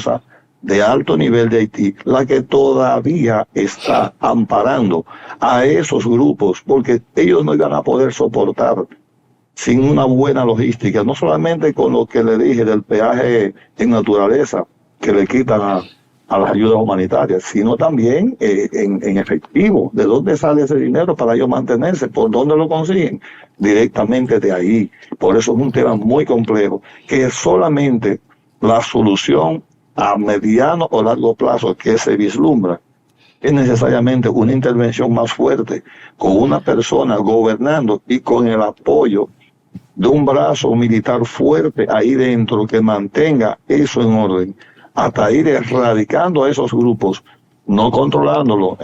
poderosa de alto nivel de Haití la que todavía está amparando a esos grupos, porque ellos no iban a poder soportar sin una buena logística, no solamente con lo que le dije del peaje en naturaleza que le quitan a las ayudas humanitarias, sino también en efectivo. ¿De dónde sale ese dinero para ellos mantenerse? ¿Por dónde lo consiguen? Directamente de ahí. Por eso es un tema muy complejo, que solamente la solución a mediano o largo plazo que se vislumbra es necesariamente una intervención más fuerte, con una persona gobernando y con el apoyo de un brazo militar fuerte ahí dentro que mantenga eso en orden, hasta ir erradicando a esos grupos, no controlándolo,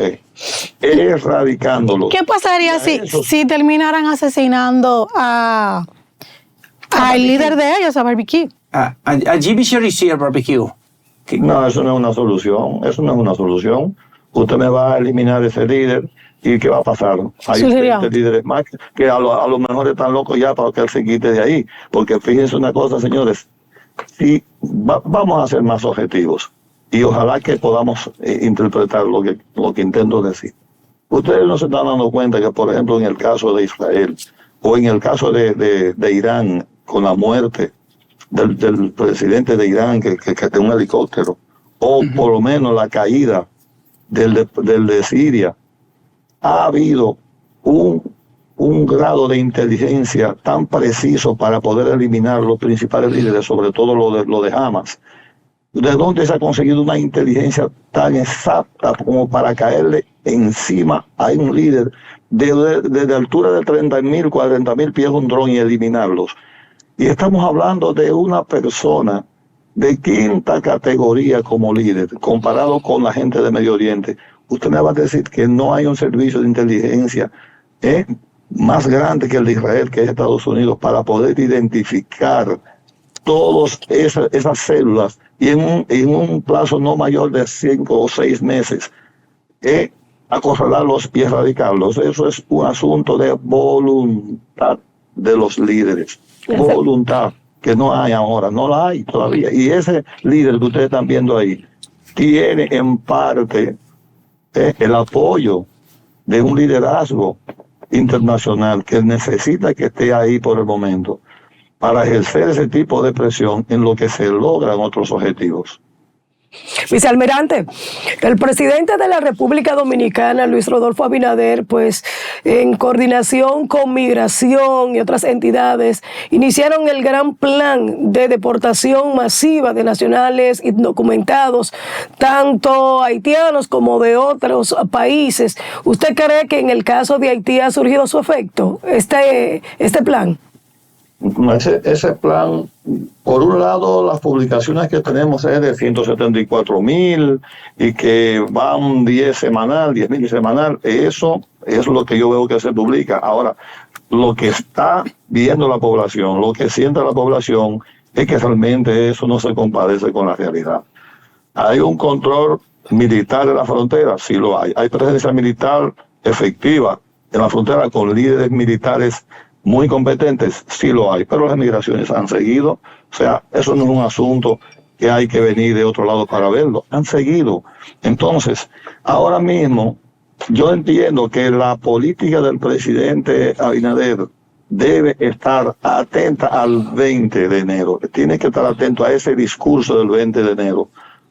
erradicándolos. ¿Qué pasaría si terminaran asesinando al líder de ellos, a Barbecue? A GB Cherry Barbecue. No, eso no es una solución, Usted me va a eliminar ese líder, ¿y qué va a pasar? Hay 20 líderes más que a lo mejor están locos ya para que él se quite de ahí, porque fíjense una cosa, señores, si vamos a ser más objetivos, y ojalá que podamos interpretar lo que intento decir. Ustedes no se están dando cuenta que, por ejemplo, en el caso de Israel, o en el caso de Irán, con la muerte del presidente de Irán, que en un helicóptero, o por lo menos la caída del de Siria, ha habido un grado de inteligencia tan preciso para poder eliminar los principales líderes, sobre todo lo de Hamas. ¿De dónde se ha conseguido una inteligencia tan exacta como para caerle encima a un líder desde altura de 30.000, 40.000 pies de un dron y eliminarlos? Y estamos hablando de una persona de quinta categoría como líder, comparado con la gente de Medio Oriente. Usted me va a decir que no hay un servicio de inteligencia más grande que el de Israel, que es Estados Unidos, para poder identificar todas esas células y en un plazo no mayor de 5 o 6 meses, acorralarlos y erradicarlos. Eso es un asunto de voluntad de los líderes. Voluntad que no hay ahora, no la hay todavía. Y ese líder que ustedes están viendo ahí tiene en parte el apoyo de un liderazgo internacional que necesita que esté ahí por el momento para ejercer ese tipo de presión en lo que se logran otros objetivos. Vicealmirante, el presidente de la República Dominicana, Luis Rodolfo Abinader, pues en coordinación con Migración y otras entidades, iniciaron el gran plan de deportación masiva de nacionales indocumentados, tanto haitianos como de otros países. ¿Usted cree que en el caso de Haití ha surgido su efecto, este plan? Ese plan, por un lado, las publicaciones que tenemos es de 174.000 y que van 10.000 semanal. Eso es lo que yo veo que se publica. Ahora, lo que está viendo la población, lo que siente la población, es que realmente eso no se compadece con la realidad. ¿Hay un control militar en la frontera? Sí lo hay. ¿Hay presencia militar efectiva en la frontera con líderes militares muy competentes? Sí lo hay, pero las migraciones han seguido. O sea, eso no es un asunto que hay que venir de otro lado para verlo. Han seguido. Entonces, ahora mismo, yo entiendo que la política del presidente Abinader debe estar atenta al 20 de enero. Tiene que estar atento a ese discurso del 20 de enero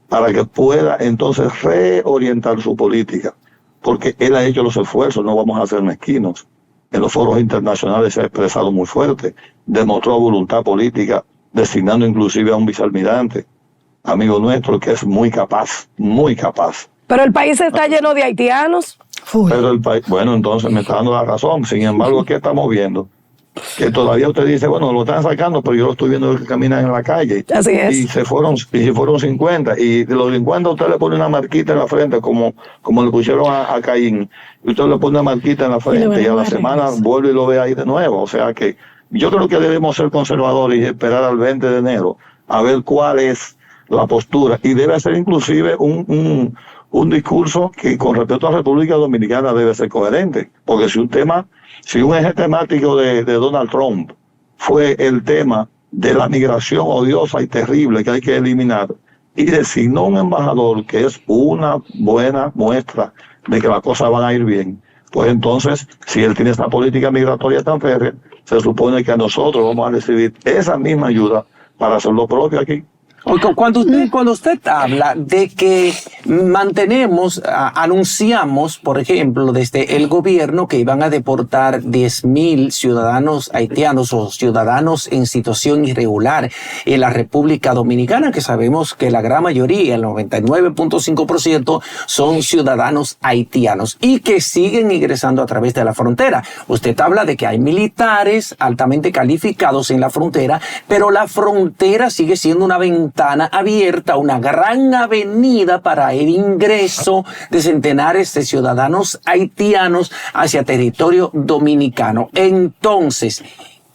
para que pueda entonces reorientar su política. Porque él ha hecho los esfuerzos, no vamos a ser mezquinos. En los foros internacionales se ha expresado muy fuerte, demostró voluntad política, designando inclusive a un vicealmirante, amigo nuestro, que es muy capaz, muy capaz. Pero el país está lleno de haitianos. Pero el país, bueno, entonces me está dando la razón. Sin embargo, ¿qué estamos viendo? Que todavía usted dice, bueno, lo están sacando, pero yo lo estoy viendo que caminan en la calle. Así es. Y se fueron 50. Y de los 50 usted le pone una marquita en la frente, como le pusieron a Caín. Y usted le pone una marquita en la frente y a la semana vuelve y lo ve ahí de nuevo. O sea que yo creo que debemos ser conservadores y esperar al 20 de enero a ver cuál es la postura. Y debe ser inclusive un discurso que con respecto a la República Dominicana debe ser coherente. Porque si un eje temático de Donald Trump fue el tema de la migración odiosa y terrible que hay que eliminar, y designó un embajador, que es una buena muestra de que las cosas van a ir bien, pues entonces, si él tiene esta política migratoria tan férrea, se supone que a nosotros vamos a recibir esa misma ayuda para hacer lo propio aquí. Cuando usted habla de que anunciamos, por ejemplo, desde el gobierno que iban a deportar 10,000 ciudadanos haitianos o ciudadanos en situación irregular en la República Dominicana, que sabemos que la gran mayoría, el 99.5%, son ciudadanos haitianos y que siguen ingresando a través de la frontera. Usted habla de que hay militares altamente calificados en la frontera, pero la frontera sigue siendo una ventana abierta, una gran avenida para el ingreso de centenares de ciudadanos haitianos hacia territorio dominicano. Entonces,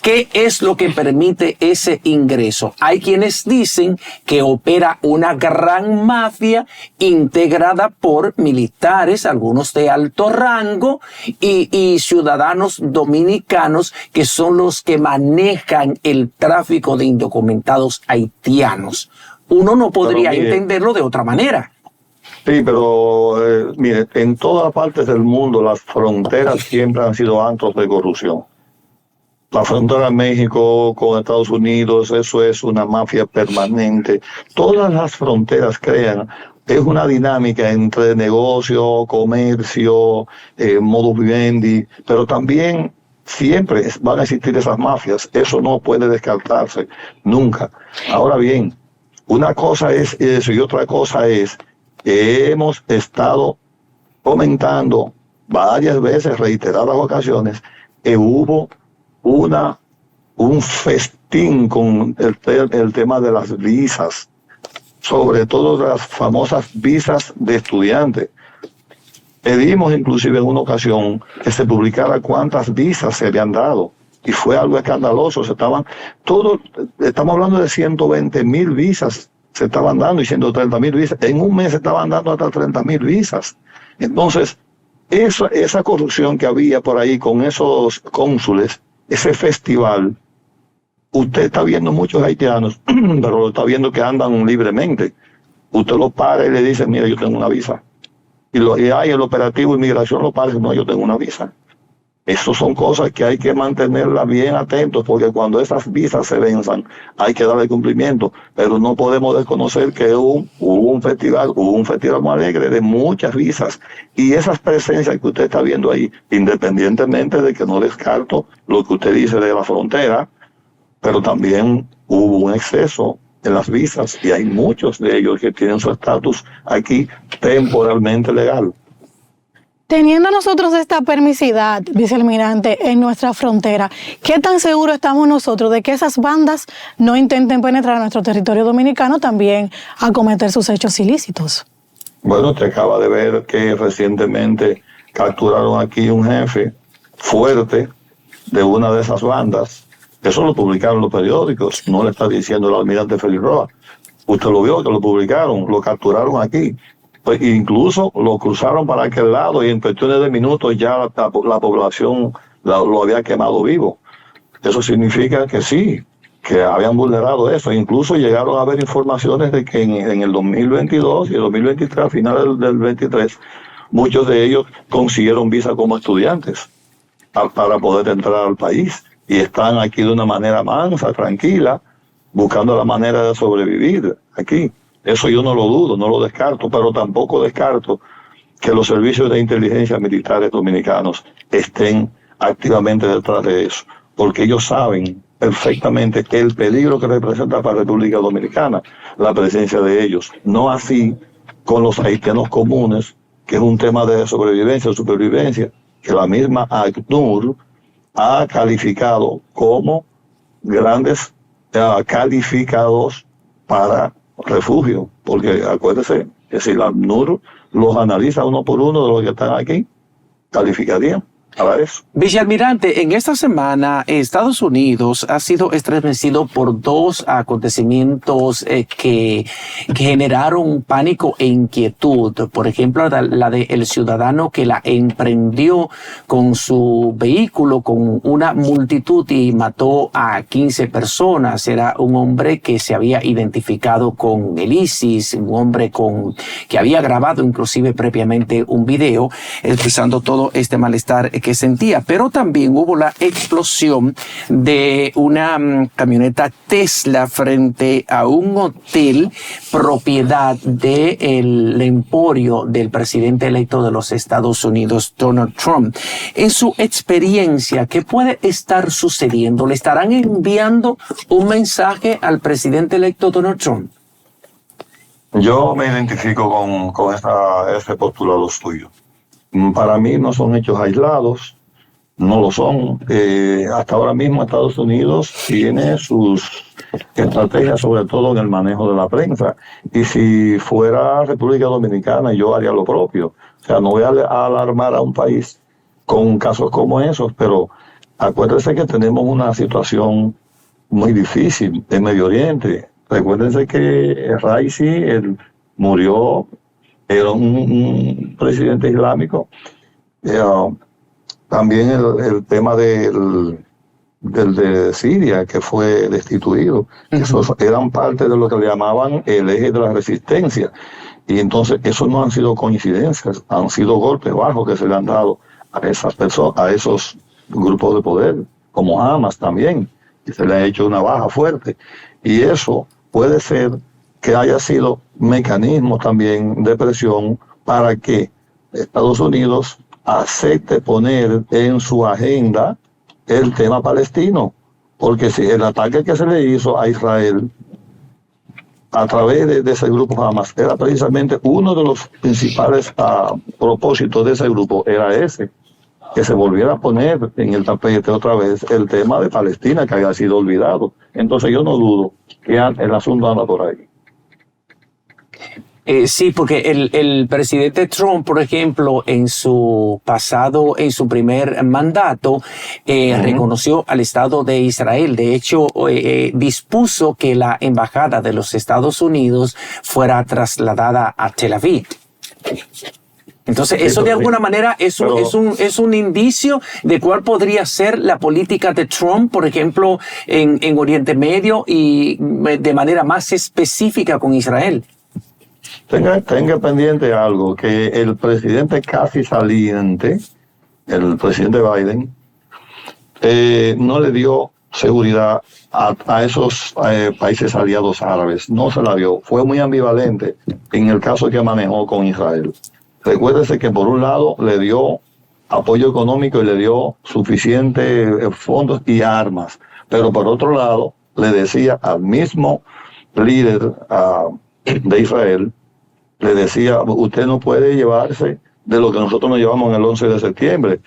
¿qué es lo que permite ese ingreso? Hay quienes dicen que opera una gran mafia integrada por militares, algunos de alto rango, y ciudadanos dominicanos que son los que manejan el tráfico de indocumentados haitianos. Uno no podría entenderlo de otra manera. Sí, pero mire, en todas partes del mundo las fronteras siempre han sido antros de corrupción. La frontera de México con Estados Unidos, eso es una mafia permanente. Todas las fronteras crean, es una dinámica entre negocio, comercio, modus vivendi, pero también siempre van a existir esas mafias. Eso no puede descartarse nunca. Ahora bien, una cosa es eso y otra cosa es que hemos estado comentando varias veces, reiteradas ocasiones, que hubo un festín con el tema de las visas, sobre todo de las famosas visas de estudiantes. Pedimos inclusive en una ocasión que se publicara cuántas visas se habían dado, y fue algo escandaloso. Estamos hablando de 120,000 visas se estaban dando y 130,000 visas. En un mes se estaban dando hasta 30,000 visas. Entonces, esa corrupción que había por ahí con esos cónsules, ese festival, usted está viendo muchos haitianos, pero lo está viendo que andan libremente. Usted lo para y le dice, mira, yo tengo una visa. Y el operativo de inmigración lo para y dice, no, yo tengo una visa. Esas son cosas que hay que mantenerlas bien atentos, porque cuando esas visas se venzan, hay que darle cumplimiento. Pero no podemos desconocer que hubo un festival muy alegre de muchas visas. Y esas presencias que usted está viendo ahí, independientemente de que no descarto lo que usted dice de la frontera, pero también hubo un exceso en las visas, y hay muchos de ellos que tienen su estatus aquí temporalmente legal. Teniendo nosotros esta permisidad, vicealmirante, en nuestra frontera, ¿qué tan seguros estamos nosotros de que esas bandas no intenten penetrar a nuestro territorio dominicano también a cometer sus hechos ilícitos? Bueno, usted acaba de ver que recientemente capturaron aquí un jefe fuerte de una de esas bandas. Eso lo publicaron los periódicos, no le está diciendo el almirante Félix Roa. Usted lo vio que lo publicaron, lo capturaron aquí. Pues incluso lo cruzaron para aquel lado y en cuestiones de minutos ya la población lo había quemado vivo. Eso significa que sí, que habían vulnerado eso. Incluso llegaron a haber informaciones de que en el 2022 y el 2023, a finales del 23, muchos de ellos consiguieron visa como estudiantes para poder entrar al país. Y están aquí de una manera mansa, tranquila, buscando la manera de sobrevivir aquí. Eso yo no lo dudo, no lo descarto, pero tampoco descarto que los servicios de inteligencia militares dominicanos estén activamente detrás de eso, porque ellos saben perfectamente el peligro que representa para la República Dominicana la presencia de ellos. No así con los haitianos comunes, que es un tema de sobrevivencia o supervivencia, que la misma ACNUR ha calificado como grandes calificados para refugio, porque acuérdese que si la ACNUR los analiza uno por uno de los que están aquí, calificarían. a la vez. Vicealmirante, en esta semana Estados Unidos ha sido estremecido por dos acontecimientos que generaron pánico e inquietud. Por ejemplo, la del ciudadano que la emprendió con su vehículo con una multitud y mató a 15 personas. Era un hombre que se había identificado con el ISIS, un hombre que había grabado inclusive previamente un video expresando todo este malestar que sentía. Pero también hubo la explosión de una camioneta Tesla frente a un hotel propiedad del emporio del presidente electo de los Estados Unidos, Donald Trump. En su experiencia, ¿qué puede estar sucediendo? ¿Le estarán enviando un mensaje al presidente electo Donald Trump? Yo me identifico con ese postulado suyo. Para mí no son hechos aislados, no lo son. Hasta ahora mismo Estados Unidos tiene sus estrategias, sobre todo en el manejo de la prensa. Y si fuera República Dominicana, yo haría lo propio. O sea, no voy a alarmar a un país con casos como esos, pero acuérdense que tenemos una situación muy difícil en Medio Oriente. Recuérdense que Raisi, él murió, era un presidente islámico. También el tema de Siria, que fue destituido. Esos eran parte de lo que le llamaban el eje de la resistencia. Y entonces, eso no han sido coincidencias, han sido golpes bajos que se le han dado a esas personas, a esos grupos de poder, como Hamas también, que se le ha hecho una baja fuerte. Y eso puede ser que haya sido mecanismo también de presión para que Estados Unidos acepte poner en su agenda el tema palestino, porque si el ataque que se le hizo a Israel a través de ese grupo Hamas era precisamente uno de los principales propósitos de ese grupo, era ese, que se volviera a poner en el tapete otra vez el tema de Palestina, que había sido olvidado. Entonces yo no dudo que el asunto anda por ahí. Sí, porque el presidente Trump, por ejemplo, en su primer mandato, reconoció al Estado de Israel. De hecho, dispuso que la embajada de los Estados Unidos fuera trasladada a Tel Aviv. Entonces, eso de alguna manera es un indicio de cuál podría ser la política de Trump, por ejemplo, en Oriente Medio y de manera más específica con Israel. Tenga pendiente algo, que el presidente casi saliente, el presidente Biden, no le dio seguridad a esos países aliados árabes. No se la dio. Fue muy ambivalente en el caso que manejó con Israel. Recuérdese que por un lado le dio apoyo económico y le dio suficientes fondos y armas, pero por otro lado le decía al mismo líder de Israel, le decía, usted no puede llevarse de lo que nosotros nos llevamos en el 11 de septiembre,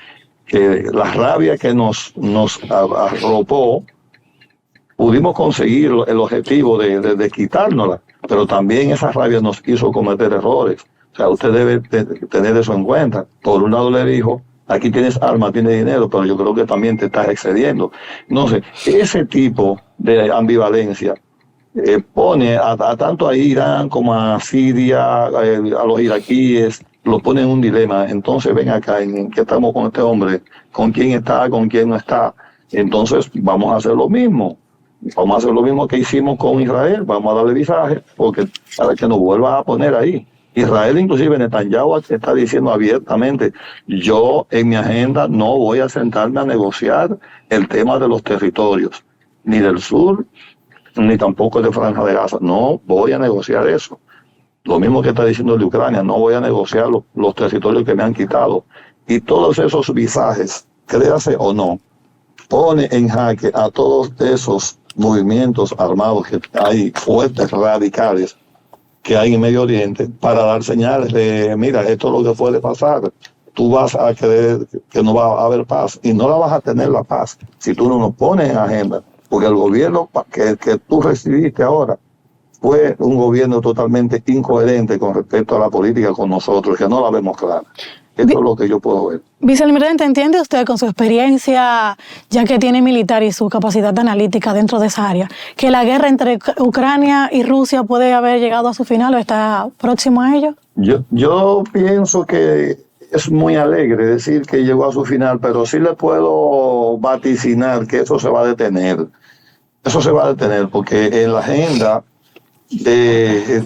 que la rabia que nos arropó, pudimos conseguir el objetivo de quitárnosla, pero también esa rabia nos hizo cometer errores. O sea, usted debe tener eso en cuenta. Por un lado le dijo, aquí tienes armas, tienes dinero, pero yo creo que también te estás excediendo. No sé, ese tipo de ambivalencia pone a tanto a Irán como a Siria, a los iraquíes, lo pone en un dilema. Entonces ven acá, ¿en qué estamos con este hombre? ¿Con quién está? ¿Con quién no está? Entonces vamos a hacer lo mismo. Vamos a hacer lo mismo que hicimos con Israel. Vamos a darle visaje porque para que nos vuelva a poner ahí. Israel, inclusive Netanyahu, está diciendo abiertamente, yo en mi agenda no voy a sentarme a negociar el tema de los territorios, ni del sur, ni tampoco de Franja de Gaza. No voy a negociar eso. Lo mismo que está diciendo el de Ucrania, no voy a negociar los territorios que me han quitado. Y todos esos visajes, créase o no, pone en jaque a todos esos movimientos armados que hay, fuertes radicales, que hay en Medio Oriente, para dar señales de, mira, esto es lo que puede pasar. Tú vas a creer que no va a haber paz, y no la vas a tener la paz si tú no nos pones en agenda. Porque el gobierno que tú recibiste ahora fue un gobierno totalmente incoherente con respecto a la política con nosotros, que no la vemos clara. Eso es lo que yo puedo ver. Vicealmirante, ¿entiende usted con su experiencia, ya que tiene militar y su capacidad analítica dentro de esa área, que la guerra entre Ucrania y Rusia puede haber llegado a su final o está próximo a ello? Yo pienso que es muy alegre decir que llegó a su final, pero sí le puedo vaticinar que eso se va a detener. Eso se va a detener porque en la agenda de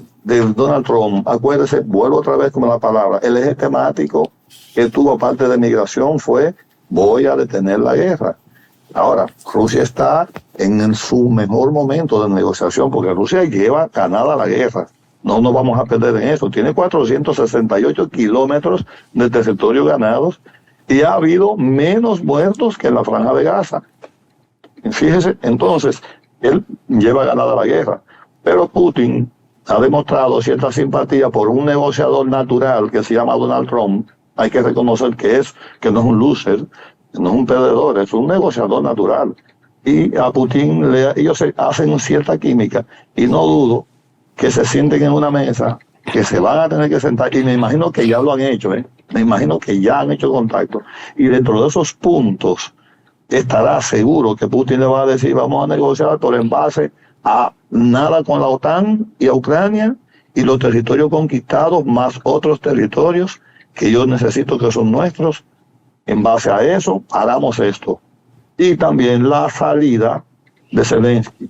Donald Trump, acuérdese, vuelvo otra vez con la palabra, el eje temático que tuvo parte de migración fue: voy a detener la guerra. Ahora, Rusia está en su mejor momento de negociación porque Rusia lleva ganada la guerra. No nos vamos a perder en eso. Tiene 468 kilómetros de territorio ganados y ha habido menos muertos que en la Franja de Gaza. Fíjese, entonces, él lleva ganada la guerra. Pero Putin ha demostrado cierta simpatía por un negociador natural que se llama Donald Trump. Hay que reconocer que no es un loser, que no es un perdedor, es un negociador natural. Y a Putin ellos hacen cierta química y no dudo que se sienten en una mesa, que se van a tener que sentar, y me imagino que ya lo han hecho, me imagino que ya han hecho contacto, y dentro de esos puntos estará seguro que Putin le va a decir: vamos a negociar, pero en base a nada con la OTAN y a Ucrania y los territorios conquistados más otros territorios que yo necesito que son nuestros. En base a eso hagamos esto. Y también la salida de Zelensky,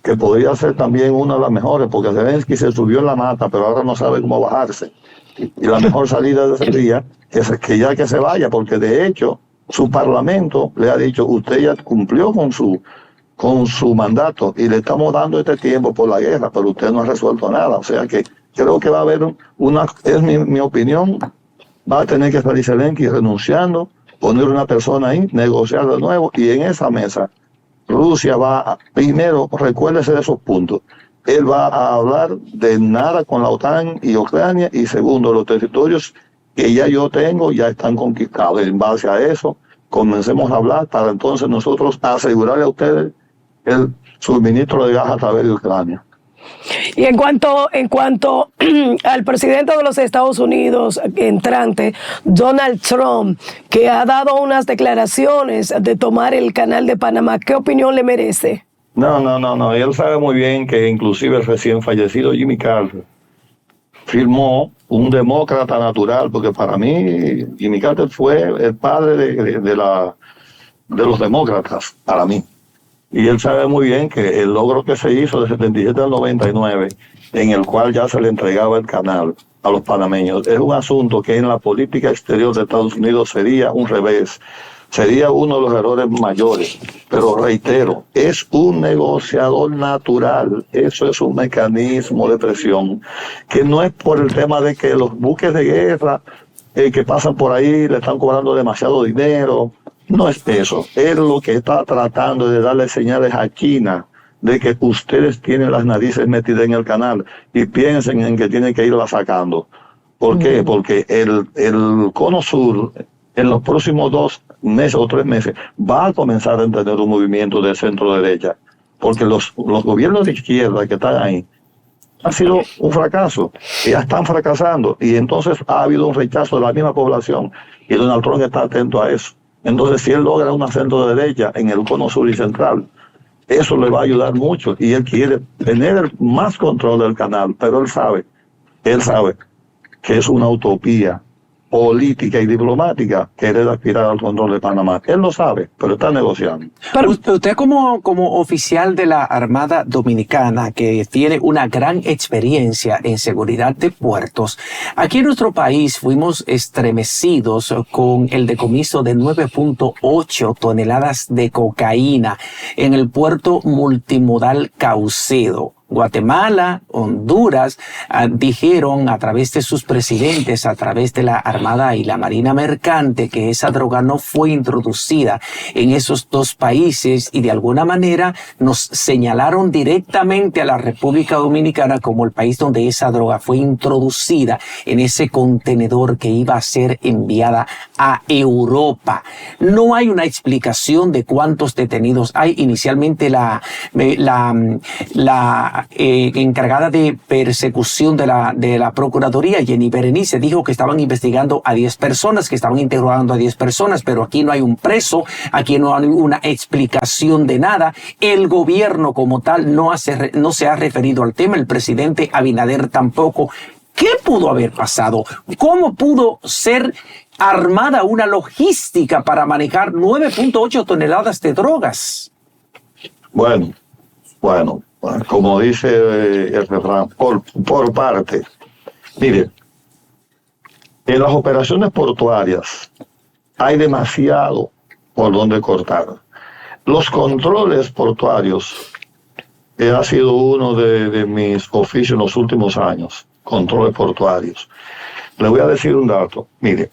que podría ser también una de las mejores, porque Zelensky se subió en la mata, pero ahora no sabe cómo bajarse. Y la mejor salida sería que ya que se vaya, porque de hecho su parlamento le ha dicho: usted ya cumplió con su mandato y le estamos dando este tiempo por la guerra, pero usted no ha resuelto nada. O sea que creo que va a haber es mi opinión, va a tener que salir Zelensky renunciando, poner una persona ahí, negociar de nuevo, y en esa mesa Rusia primero, recuérdese de esos puntos, él va a hablar de nada con la OTAN y Ucrania, y segundo, los territorios que ya yo tengo ya están conquistados. En base a eso, comencemos a hablar para entonces nosotros asegurarle a ustedes el suministro de gas a través de Ucrania. Y en cuanto al presidente de los Estados Unidos entrante, Donald Trump, que ha dado unas declaraciones de tomar el canal de Panamá, ¿qué opinión le merece? No. Él sabe muy bien que inclusive el recién fallecido Jimmy Carter firmó un demócrata natural, porque para mí Jimmy Carter fue el padre de los demócratas, para mí. Y él sabe muy bien que el logro que se hizo de 77 al 99, en el cual ya se le entregaba el canal a los panameños, es un asunto que en la política exterior de Estados Unidos sería un revés, sería uno de los errores mayores. Pero reitero, es un negociador natural, eso es un mecanismo de presión, que no es por el tema de que los buques de guerra que pasan por ahí le están cobrando demasiado dinero. No es eso, es lo que está tratando de darle señales a China de que ustedes tienen las narices metidas en el canal y piensen en que tienen que irla sacando. ¿Por qué? Porque el cono sur en los próximos 2 meses o 3 meses va a comenzar a tener un movimiento de centro derecha, porque los gobiernos de izquierda que están ahí han sido un fracaso, ya están fracasando, y entonces ha habido un rechazo de la misma población, y Donald Trump está atento a eso. Entonces, si él logra un centro derecha en el cono sur y central, eso le va a ayudar mucho, y él quiere tener más control del canal, pero él sabe que es una utopía política y diplomática querer aspirar al control de Panamá. Él lo sabe, pero está negociando. Pero usted como oficial de la Armada Dominicana, que tiene una gran experiencia en seguridad de puertos, aquí en nuestro país fuimos estremecidos con el decomiso de 9.8 toneladas de cocaína en el puerto multimodal Caucedo. Guatemala, Honduras, dijeron a través de sus presidentes, a través de la Armada y la Marina Mercante, que esa droga no fue introducida en esos 2 países, y de alguna manera nos señalaron directamente a la República Dominicana como el país donde esa droga fue introducida en ese contenedor que iba a ser enviada a Europa. No hay una explicación de cuántos detenidos hay. Inicialmente la encargada de persecución de la Procuraduría, Jenny Berenice, dijo que estaban investigando a 10 personas, que estaban interrogando a 10 personas, pero aquí no hay un preso, aquí no hay una explicación de nada. El gobierno como tal no se ha referido al tema, el presidente Abinader tampoco. ¿Qué pudo haber pasado? ¿Cómo pudo ser armada una logística para manejar 9.8 toneladas de drogas? Bueno, como dice el refrán, por parte. Mire, en las operaciones portuarias hay demasiado por donde cortar. Los controles portuarios ha sido uno de mis oficios en los últimos años, controles portuarios. Le voy a decir un dato. Mire,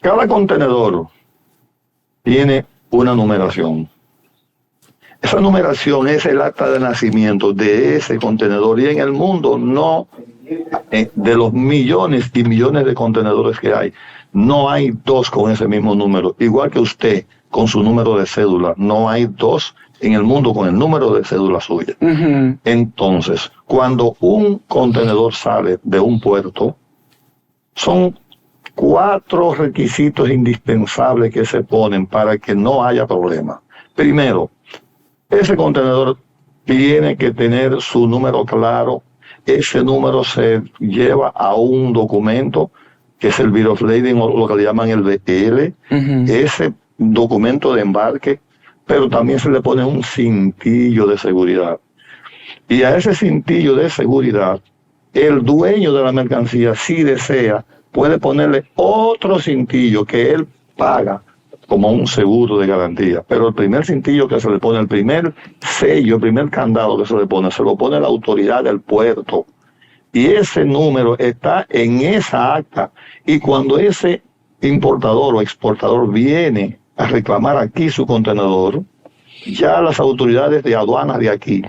cada contenedor tiene una numeración. Esa numeración es el acta de nacimiento de ese contenedor, y en el mundo no, de los millones y millones de contenedores que hay, no hay dos con ese mismo número. Igual que usted con su número de cédula, no hay dos en el mundo con el número de cédula suya. Uh-huh. Entonces, cuando un contenedor sale de un puerto, son 4 requisitos indispensables que se ponen para que no haya problema. Primero, ese contenedor tiene que tener su número claro. Ese número se lleva a un documento que es el Bill of Lading, o lo que le llaman el BL. Uh-huh. Ese documento de embarque, pero también se le pone un cintillo de seguridad. Y a ese cintillo de seguridad, el dueño de la mercancía, si desea, puede ponerle otro cintillo que él paga como un seguro de garantía. Pero el primer cintillo que se le pone, el primer sello, el primer candado que se le lo pone la autoridad del puerto. Y ese número está en esa acta. Y cuando ese importador o exportador viene a reclamar aquí su contenedor, ya las autoridades de aduanas de aquí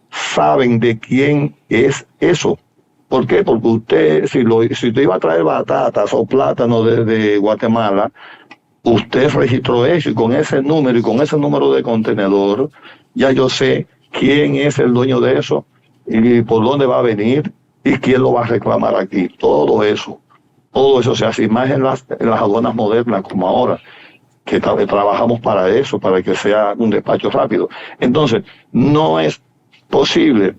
saben de quién es eso. ¿Por qué? Porque usted, si usted iba a traer batatas o plátanos desde Guatemala, usted registró eso, y con ese número y con ese número de contenedor, ya yo sé quién es el dueño de eso y por dónde va a venir y quién lo va a reclamar aquí. Todo eso se hace, más en las aduanas modernas como ahora, que trabajamos para eso, para que sea un despacho rápido. Entonces, no es posible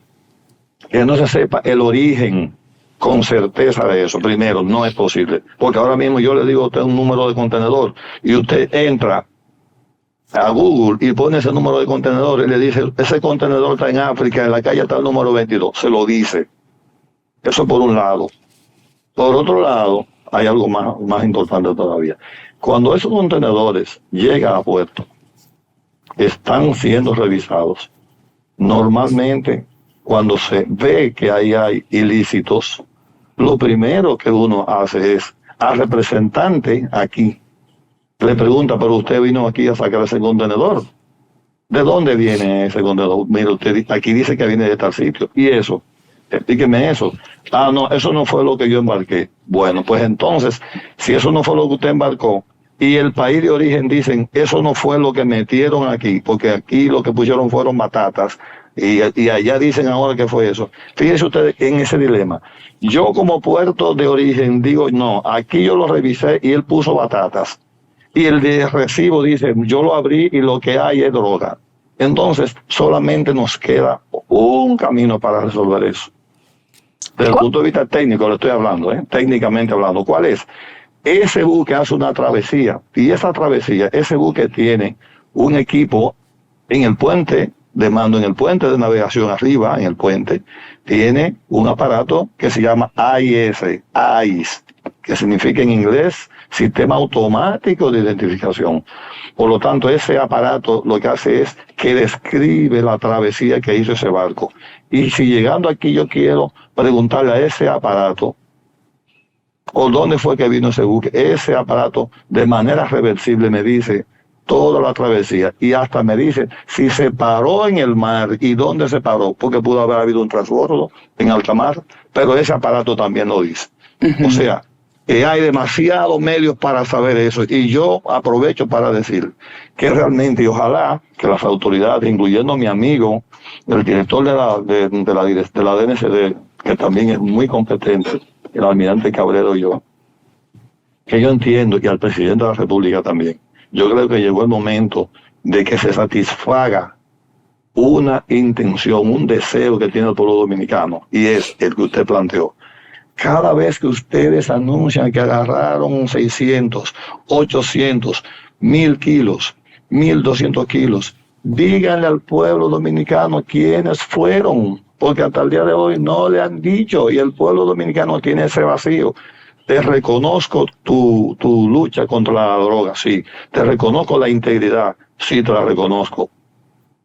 que no se sepa el origen con certeza de eso. Primero, no es posible, porque ahora mismo yo le digo a usted un número de contenedor y usted entra a Google y pone ese número de contenedor y le dice, ese contenedor está en África, en la calle está el número 22, se lo dice. Eso por un lado. Por otro lado, hay algo más importante todavía. Cuando esos contenedores llegan a puerto, están siendo revisados. Normalmente, cuando se ve que ahí hay ilícitos, lo primero que uno hace es al representante aquí, le pregunta, pero usted vino aquí a sacar ese contenedor. ¿De dónde viene ese contenedor? Mira, usted aquí dice que viene de tal sitio. ¿Y eso? Explíqueme eso. Ah, no, eso no fue lo que yo embarqué. Bueno, pues entonces, si eso no fue lo que usted embarcó, y el país de origen dicen, eso no fue lo que metieron aquí, porque aquí lo que pusieron fueron batatas, y allá dicen ahora que fue eso. Fíjense ustedes en ese dilema. Yo como puerto de origen digo, no, aquí yo lo revisé y él puso batatas. Y el de recibo dice, yo lo abrí y lo que hay es droga. Entonces, solamente nos queda un camino para resolver eso. Desde el punto de vista técnico le estoy hablando, técnicamente hablando. ¿Cuál es? Ese buque hace una travesía, y esa travesía, ese buque tiene un equipo en el puente de mando, en el puente de navegación arriba, en el puente, tiene un aparato que se llama AIS, que significa en inglés Sistema Automático de Identificación. Por lo tanto, ese aparato lo que hace es que describe la travesía que hizo ese barco. Y si llegando aquí yo quiero preguntarle a ese aparato, ¿o dónde fue que vino ese buque? Ese aparato de manera reversible me dice toda la travesía y hasta me dice si se paró en el mar y dónde se paró, porque pudo haber habido un transbordo en alta mar, pero ese aparato también lo dice. Uh-huh. O sea, Hay demasiados medios para saber eso. Y yo aprovecho para decir que realmente, y ojalá que las autoridades, incluyendo a mi amigo, el director de la DNCD, que también es muy competente, el almirante Cabrero y yo, que yo entiendo, y al presidente de la República también, yo creo que llegó el momento de que se satisfaga una intención, un deseo que tiene el pueblo dominicano, y es el que usted planteó. Cada vez que ustedes anuncian que agarraron 600, 800, 1000 kilos, 1200 kilos, díganle al pueblo dominicano quiénes fueron, porque hasta el día de hoy no le han dicho, y el pueblo dominicano tiene ese vacío. Te reconozco tu lucha contra la droga, sí. Te reconozco la integridad, sí, te la reconozco.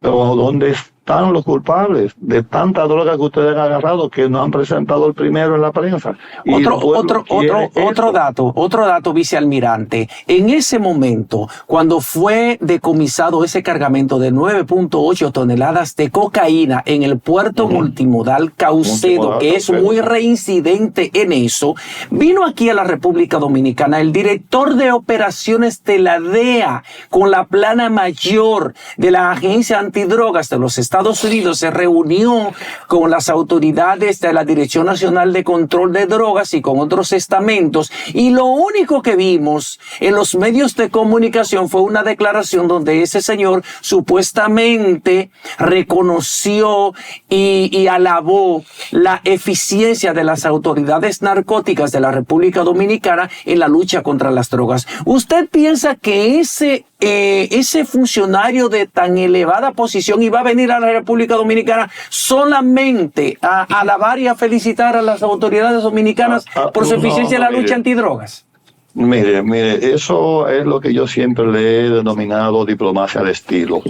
Pero ¿dónde están los culpables de tanta droga que ustedes han agarrado que no han presentado el primero en la prensa? Otro dato, vicealmirante. En ese momento, cuando fue decomisado ese cargamento de 9.8 toneladas de cocaína en el puerto multimodal Caucedo, que es muy reincidente en eso, vino aquí a la República Dominicana el director de operaciones de la DEA con la plana mayor de la Agencia Antidrogas de los Estados Unidos, se reunió con las autoridades de la Dirección Nacional de Control de Drogas y con otros estamentos, y lo único que vimos en los medios de comunicación fue una declaración donde ese señor supuestamente reconoció y alabó la eficiencia de las autoridades narcóticas de la República Dominicana en la lucha contra las drogas. ¿Usted piensa que ese funcionario de tan elevada posición iba a venir a la República Dominicana solamente a alabar y a felicitar a las autoridades dominicanas por su eficiencia en la lucha antidrogas? Mire, eso es lo que yo siempre le he denominado diplomacia de estilo.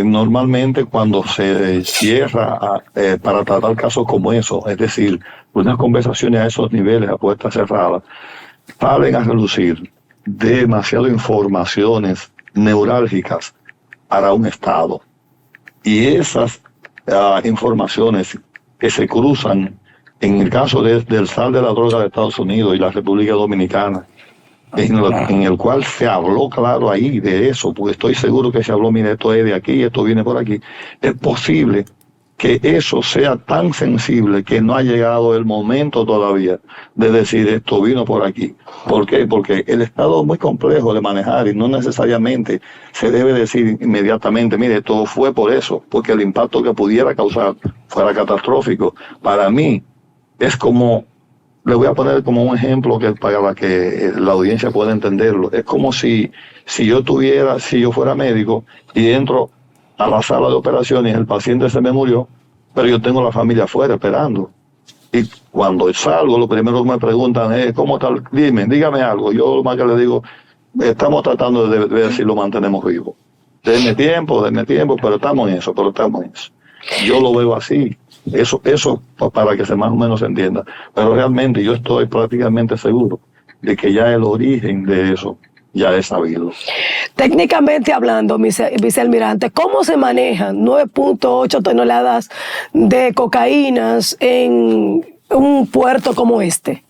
Normalmente cuando se cierra para tratar casos como eso, es decir, unas conversaciones a esos niveles, a puertas cerradas, salen a relucir demasiadas informaciones neurálgicas para un Estado. Y esas informaciones que se cruzan en el caso del SAR de la droga de Estados Unidos y la República Dominicana, en el cual se habló claro ahí de eso, porque estoy seguro que se habló, mire, esto es de aquí, esto viene por aquí. Es posible que eso sea tan sensible que no ha llegado el momento todavía de decir esto vino por aquí. ¿Por qué? Porque el Estado es muy complejo de manejar y no necesariamente se debe decir inmediatamente, mire, todo fue por eso, porque el impacto que pudiera causar fuera catastrófico. Para mí es como, le voy a poner como un ejemplo que para que la audiencia pueda entenderlo. Es como si yo fuera médico y entro a la sala de operaciones, el paciente se me murió, pero yo tengo la familia afuera esperando. Y cuando salgo, lo primero que me preguntan es, ¿cómo está? Dígame algo. Yo lo más que le digo, estamos tratando de ver si lo mantenemos vivo. Denme tiempo, pero estamos en eso. Yo lo veo así. Eso para que se más o menos se entienda. Pero realmente yo estoy prácticamente seguro de que ya el origen de eso ya es sabido. Técnicamente hablando, vicealmirante, ¿cómo se manejan 9.8 toneladas de cocaínas en un puerto como este?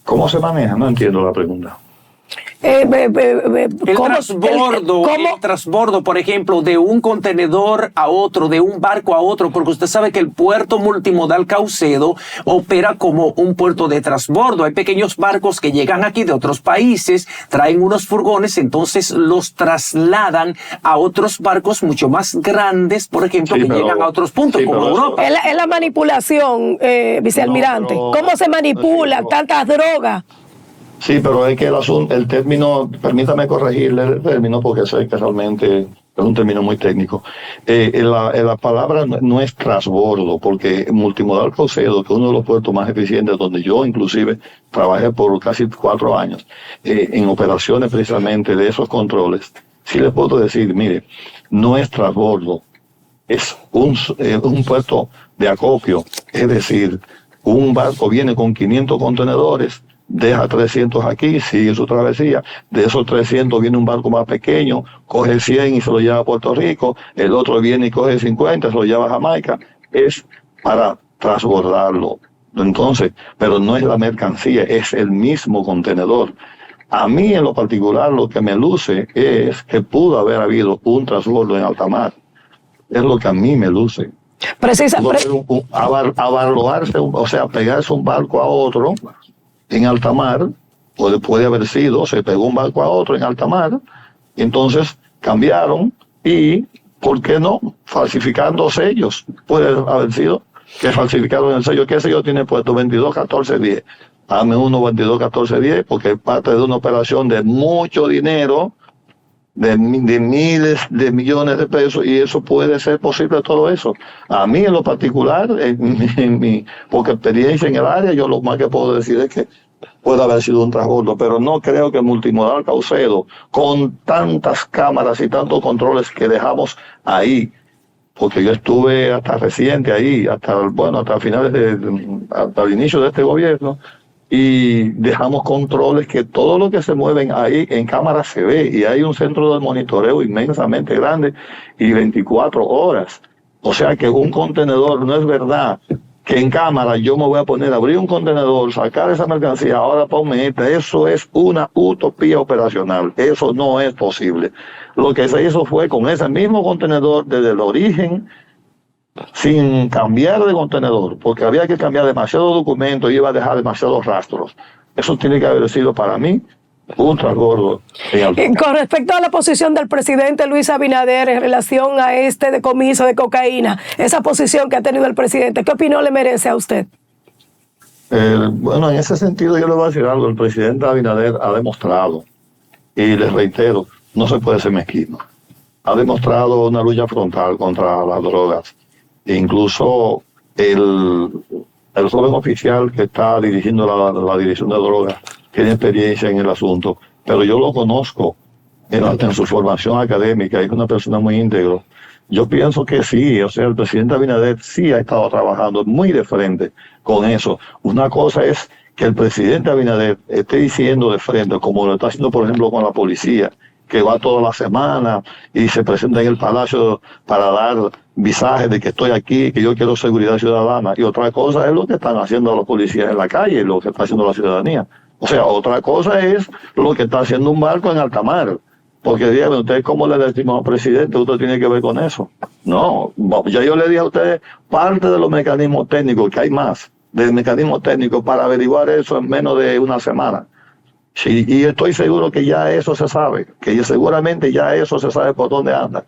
¿Cómo se maneja? No entiendo la pregunta. El transbordo, por ejemplo, de un contenedor a otro, de un barco a otro, porque usted sabe que el puerto multimodal Caucedo opera como un puerto de transbordo. Hay pequeños barcos que llegan aquí de otros países, traen unos furgones, entonces los trasladan a otros barcos mucho más grandes, por ejemplo, que llegan a otros puntos, como Europa. Es la manipulación, vicealmirante. ¿Cómo se manipula tantas drogas? Sí, pero es que el término, permítame corregirle el término porque sé que realmente es un término muy técnico. La palabra no es transbordo, porque Multimodal Caucedo, que es uno de los puertos más eficientes, donde yo inclusive trabajé por casi 4 años en operaciones precisamente de esos controles, sí le puedo decir, mire, no es transbordo, es un puerto de acopio, es decir, un barco viene con 500 contenedores, deja 300 aquí, sigue su travesía, de esos 300 viene un barco más pequeño, coge 100 y se lo lleva a Puerto Rico, el otro viene y coge 50, se lo lleva a Jamaica, es para transbordarlo Entonces, pero no es la mercancía, es el mismo contenedor. A mí en lo particular lo que me luce es que pudo haber habido un transbordo en alta mar. Es lo que a mí me luce. Abarloarse, o sea, pegarse un barco a otro en alta mar, puede haber sido, se pegó un barco a otro en alta mar, entonces cambiaron y, ¿por qué no? Falsificando sellos. Puede haber sido que falsificaron el sello. ¿Qué sello tiene puesto? 221410. Dame uno 221410 porque es parte de una operación de mucho dinero, de miles de millones de pesos, y eso puede ser posible, todo eso. A mí en lo particular, en mi poca experiencia en el área, yo lo más que puedo decir es que puede haber sido un transbordo, pero no creo que Multimodal Caucedo, con tantas cámaras y tantos controles que dejamos ahí, porque yo estuve hasta reciente ahí, hasta finales hasta el inicio de este gobierno, y dejamos controles que todo lo que se mueven ahí en cámara se ve, y hay un centro de monitoreo inmensamente grande y 24 horas. O sea que un contenedor, no es verdad que en cámara yo me voy a poner a abrir un contenedor, sacar esa mercancía, ahora ponme esta. Eso es una utopía operacional, eso no es posible. Lo que se hizo fue con ese mismo contenedor desde el origen, sin cambiar de contenedor, porque había que cambiar demasiados documentos y iba a dejar demasiados rastros. Eso tiene que haber sido para mí un transbordo. Con respecto a la posición del presidente Luis Abinader en relación a este decomiso de cocaína, esa posición que ha tenido el presidente, ¿qué opinión le merece a usted? Bueno, en ese sentido yo le voy a decir algo. El presidente Abinader ha demostrado, y les reitero, no se puede ser mezquino. Ha demostrado una lucha frontal contra las drogas. Incluso el joven oficial que está dirigiendo la dirección de drogas tiene experiencia en el asunto, pero yo lo conozco en su formación académica, es una persona muy íntegro. Yo pienso que sí, o sea, el presidente Abinader sí ha estado trabajando muy de frente con eso. Una cosa es que el presidente Abinader esté diciendo de frente, como lo está haciendo por ejemplo con la policía, que va toda la semana y se presenta en el Palacio para dar visajes de que estoy aquí, que yo quiero seguridad ciudadana. Y otra cosa es lo que están haciendo los policías en la calle, lo que está haciendo la ciudadanía. O sea, otra cosa es lo que está haciendo un barco en alta mar. Porque díganme, ¿ustedes cómo le decimos al presidente? ¿Usted tiene que ver con eso? No, ya yo le dije a ustedes parte de los mecanismos técnicos, que hay más, de mecanismos técnicos para averiguar eso en menos de una semana. Sí, y estoy seguro que ya eso se sabe, que seguramente ya eso se sabe por dónde anda.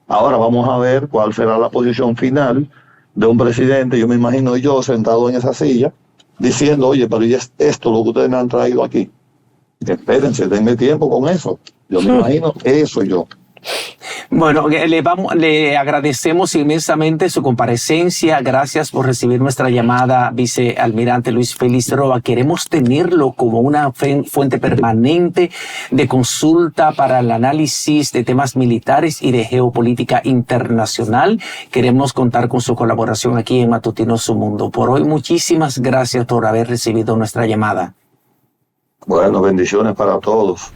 Ahora vamos a ver cuál será la posición final de un presidente, yo me imagino yo sentado en esa silla, diciendo, oye, pero ¿y es esto lo que ustedes me han traído aquí? Espérense, denme tiempo con eso. Yo me imagino eso yo. Bueno, le agradecemos inmensamente su comparecencia. Gracias por recibir nuestra llamada, vicealmirante Luis Félix Roa. Queremos tenerlo como una fuente permanente de consulta para el análisis de temas militares y de geopolítica internacional. Queremos contar con su colaboración aquí en Matutinos Mundo. Por hoy, muchísimas gracias por haber recibido nuestra llamada. Bueno, bendiciones para todos.